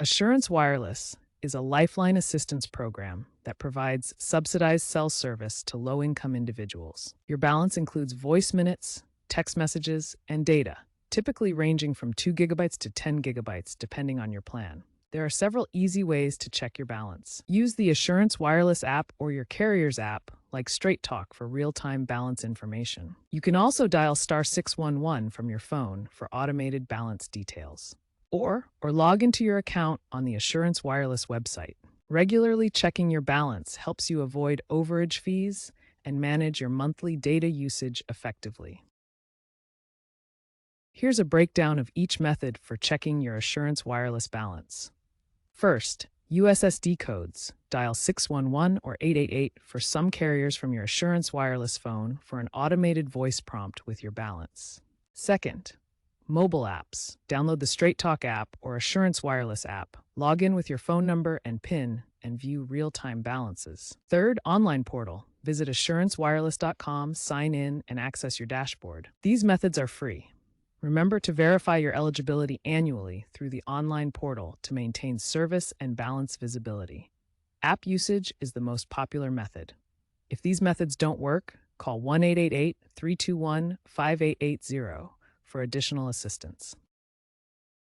Assurance Wireless is a lifeline assistance program that provides subsidized cell service to low-income individuals. Your balance includes voice minutes, text messages, and data, typically ranging from 2 gigabytes to 10 gigabytes depending on your plan. There are several easy ways to check your balance. Use the Assurance Wireless app or your carrier's app, like Straight Talk, for real-time balance information. You can also dial *611 from your phone for automated balance details. Or log into your account on the Assurance Wireless website. Regularly checking your balance helps you avoid overage fees and manage your monthly data usage effectively. Here's a breakdown of each method for checking your Assurance Wireless balance. First, USSD codes. Dial 611 or 888 for some carriers from your Assurance Wireless phone for an automated voice prompt with your balance. Second, mobile apps. Download the Straight Talk app or Assurance Wireless app. Log in with your phone number and PIN and view real-time balances. Third, online portal. Visit assurancewireless.com, sign in, and access your dashboard. These methods are free. Remember to verify your eligibility annually through the online portal to maintain service and balance visibility. App usage is the most popular method. If these methods don't work, call 1-888-321-5880 for additional assistance.